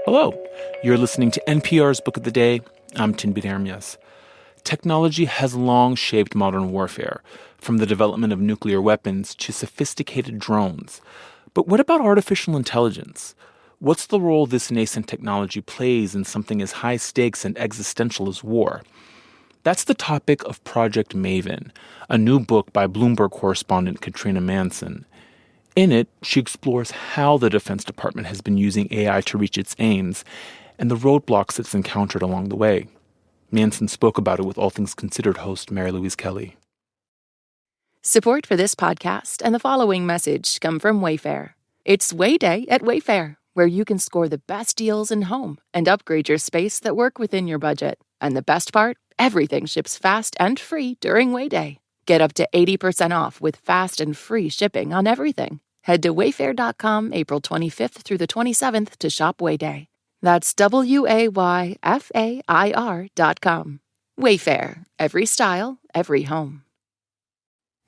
Hello, you're listening to NPR's Book of the Day. I'm Tinbit Ermias. Technology has long shaped modern warfare, from the development of nuclear weapons to sophisticated drones. But what about artificial intelligence? What's the role this nascent technology plays in something as high stakes and existential as war? That's the topic of Project Maven, a new book by Bloomberg correspondent Katrina Manson. In it, she explores how the Defense Department has been using AI to reach its aims and the roadblocks it's encountered along the way. Manson spoke about it with All Things Considered host Mary Louise Kelly. Support for this podcast and the following message come from Wayfair. It's Way Day at Wayfair, where you can score the best deals in home and upgrade your space that work within your budget. And the best part? Everything ships fast and free during Way Day. Get up to 80% off with fast and free shipping on everything. Head to wayfair.com April 25th through the 27th to shop Way Day. That's WAYFAIR.com. Wayfair. Every style, every home.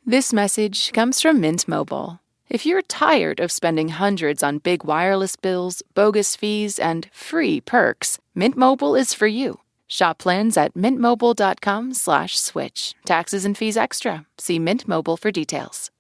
This message comes from Mint Mobile. If you're tired of spending hundreds on big wireless bills, bogus fees, and free perks, Mint Mobile is for you. Shop plans at mintmobile.com/switch. Taxes and fees extra. See Mint Mobile for details.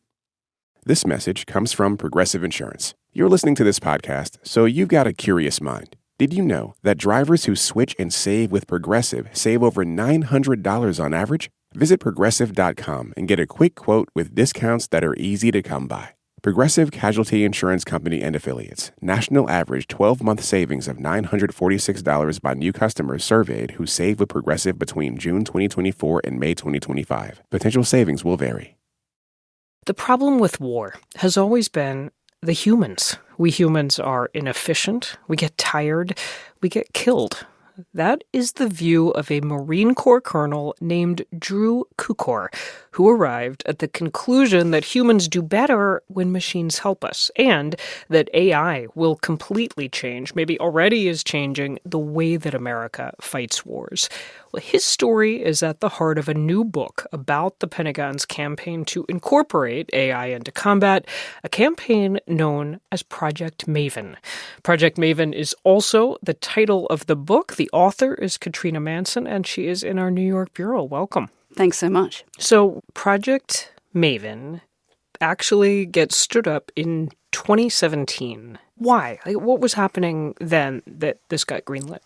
This message comes from Progressive Insurance. You're listening to this podcast, so you've got a curious mind. Did you know that drivers who switch and save with Progressive save over $900 on average? Visit Progressive.com and get a quick quote with discounts that are easy to come by. Progressive Casualty Insurance Company and Affiliates. National average 12-month savings of $946 by new customers surveyed who save with Progressive between June 2024 and May 2025. Potential savings will vary. The problem with war has always been the humans. We humans are inefficient, we get tired, we get killed. That is the view of a Marine Corps colonel named Drew Cukor, who arrived at the conclusion that humans do better when machines help us, and that AI will completely change, maybe already is changing, the way that America fights wars. Well, his story is at the heart of a new book about the Pentagon's campaign to incorporate AI into combat, a campaign known as Project Maven. Project Maven is also the title of the book. The author is Katrina Manson, and she is in our New York bureau. Welcome. Thanks so much. So Project Maven actually gets stood up in 2017. Why? What was happening then that this got greenlit?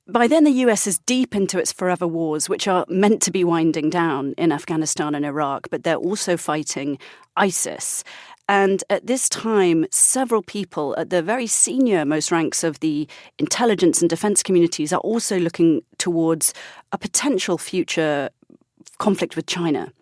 By then, the US is deep into its forever wars, which are meant to be winding down in Afghanistan and Iraq, but they're also fighting ISIS. And at this time, several people at the very senior most ranks of the intelligence and defense communities are also looking towards a potential future conflict with China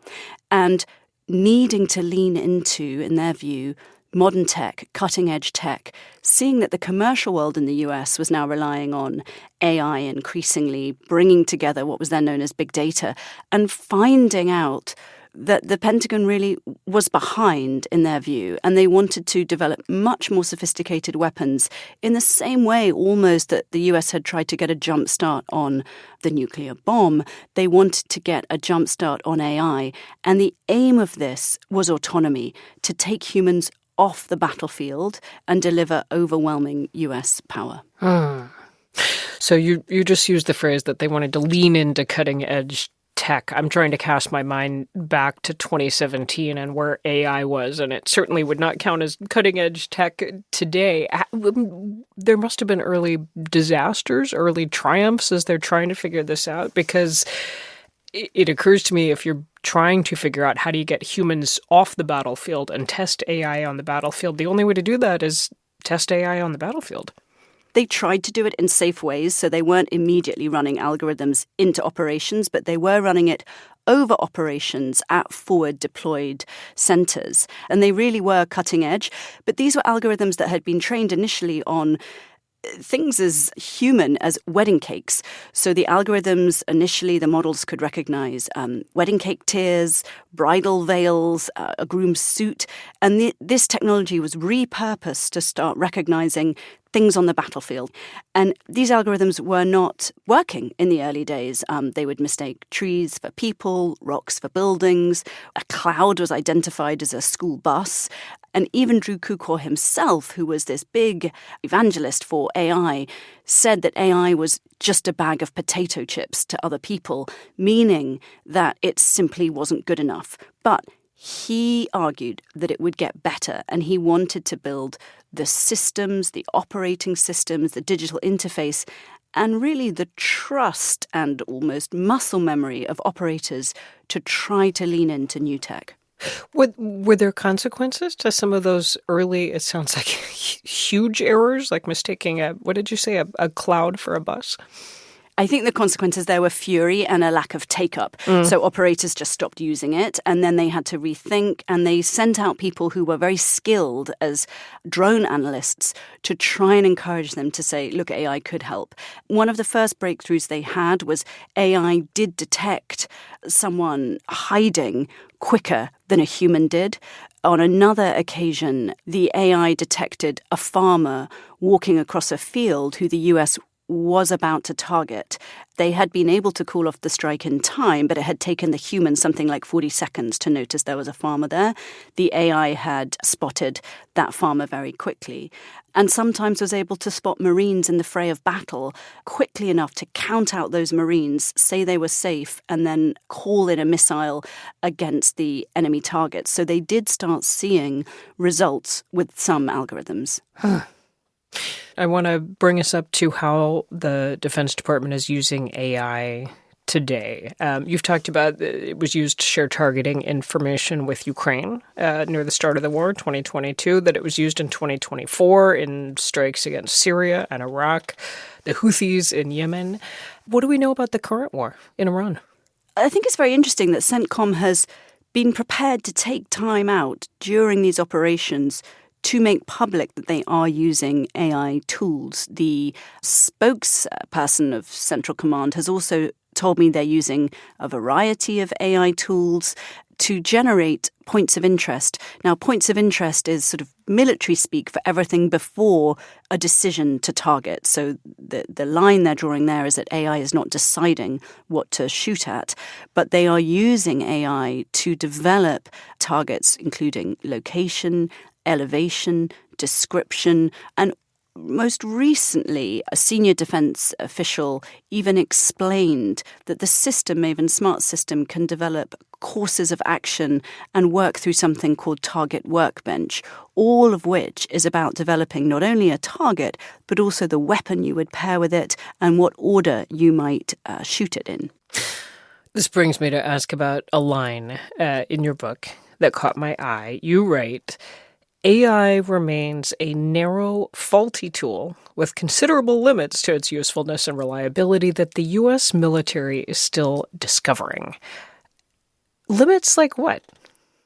and needing to lean into, in their view, modern tech, cutting-edge tech, seeing that the commercial world in the US was now relying on AI increasingly, bringing together what was then known as big data, and finding out that the Pentagon really was behind, in their view, and they wanted to develop much more sophisticated weapons in the same way almost that the US had tried to get a jump start on the nuclear bomb. They wanted to get a jump start on AI, and the aim of this was autonomy, to take humans off the battlefield and deliver overwhelming US power. So you just used the phrase that they wanted to lean into cutting-edge tech. I'm trying to cast my mind back to 2017 and where AI was, and it certainly would not count as cutting-edge tech today. There must have been early disasters, early triumphs as they're trying to figure this out, because it occurs to me if you're trying to figure out how do you get humans off the battlefield and test AI on the battlefield, the only way to do that is test AI on the battlefield. They tried to do it in safe ways, so they weren't immediately running algorithms into operations, but they were running it over operations at forward deployed centers. And they really were cutting edge. But these were algorithms that had been trained initially on things as human as wedding cakes. So the algorithms, initially, the models could recognize wedding cake tiers, bridal veils, a groom's suit. And this technology was repurposed to start recognizing things on the battlefield. And these algorithms were not working in the early days. They would mistake trees for people, rocks for buildings. A cloud was identified as a school bus. And even Drew Cukor himself, who was this big evangelist for AI, said that AI was just a bag of potato chips to other people, meaning that it simply wasn't good enough. But he argued that it would get better, and he wanted to build the systems, the operating systems, the digital interface, and really the trust and almost muscle memory of operators to try to lean into new tech. Were there consequences to some of those early, it sounds like huge errors, like mistaking what did you say, a cloud for a bus? I think the consequences there were fury and a lack of take-up. So operators just stopped using it, and then they had to rethink, and they sent out people who were very skilled as drone analysts to try and encourage them to say, look, AI could help. One of the first breakthroughs they had was AI did detect someone hiding quicker than a human did. On another occasion, the AI detected a farmer walking across a field who the US was about to target. They had been able to call off the strike in time, but it had taken the human something like 40 seconds to notice there was a farmer there. The AI had spotted that farmer very quickly, and sometimes was able to spot Marines in the fray of battle quickly enough to count out those Marines, say they were safe, and then call in a missile against the enemy targets. So they did start seeing results with some algorithms. I want to bring us up to how the Defense Department is using AI today. You've talked about it was used to share targeting information with Ukraine near the start of the war, 2022, that it was used in 2024 in strikes against Syria and Iraq, the Houthis in Yemen. What do we know about the current war in Iran? I think it's very interesting that CENTCOM has been prepared to take time out during these operations to make public that they are using AI tools. The spokesperson of Central Command has also told me they're using a variety of AI tools to generate points of interest. Now, points of interest is sort of military speak for everything before a decision to target. So the line they're drawing there is that AI is not deciding what to shoot at, but they are using AI to develop targets, including location, elevation, description, and most recently, a senior defense official even explained that the system, Maven Smart System, can develop courses of action and work through something called Target Workbench, all of which is about developing not only a target, but also the weapon you would pair with it and what order you might shoot it in. This brings me to ask about a line in your book that caught my eye. You write, AI remains a narrow, faulty tool with considerable limits to its usefulness and reliability that the U.S. military is still discovering. Limits like what?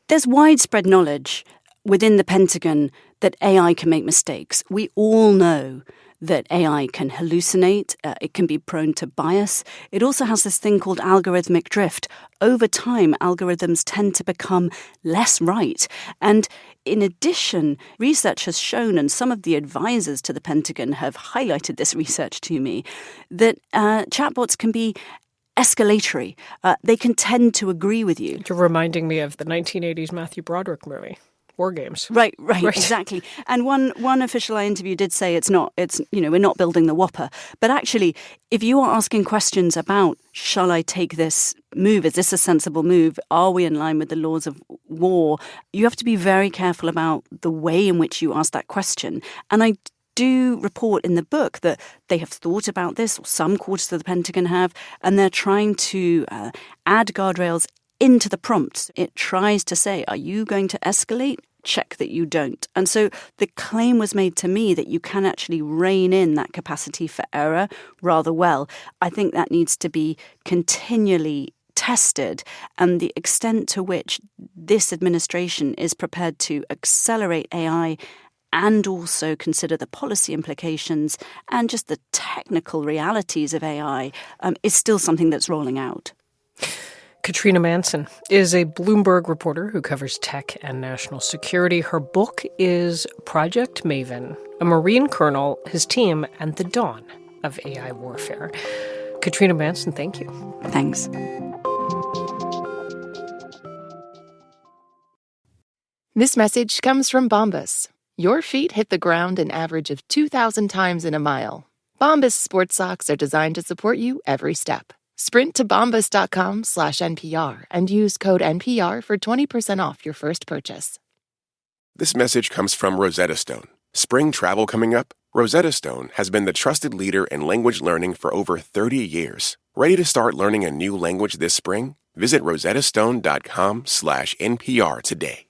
There's widespread knowledge within the Pentagon that AI can make mistakes. We all know that AI can hallucinate, it can be prone to bias. It also has this thing called algorithmic drift. Over time, algorithms tend to become less right. And in addition, research has shown, and some of the advisors to the Pentagon have highlighted this research to me, that chatbots can be escalatory. They can tend to agree with you. You're reminding me of the 1980s Matthew Broderick movie. War Games. Right, exactly. And one official I interviewed did say we're not building the Whopper. But actually, if you are asking questions about, shall I take this move? Is this a sensible move? Are we in line with the laws of war? You have to be very careful about the way in which you ask that question. And I do report in the book that they have thought about this, or some quarters of the Pentagon have, and they're trying to add guardrails into the prompts. It tries to say, are you going to escalate? Check that you don't. And so the claim was made to me that you can actually rein in that capacity for error rather well. I think that needs to be continually tested, and the extent to which this administration is prepared to accelerate AI and also consider the policy implications and just the technical realities of AI is still something that's rolling out. Katrina Manson is a Bloomberg reporter who covers tech and national security. Her book is Project Maven, a Marine colonel, his team, and the dawn of AI warfare. Katrina Manson, thank you. Thanks. This message comes from Bombas. Your feet hit the ground an average of 2,000 times in a mile. Bombas sports socks are designed to support you every step. Sprint to bombas.com/NPR and use code NPR for 20% off your first purchase. This message comes from Rosetta Stone. Spring travel coming up? Rosetta Stone has been the trusted leader in language learning for over 30 years. Ready to start learning a new language this spring? Visit rosettastone.com/NPR today.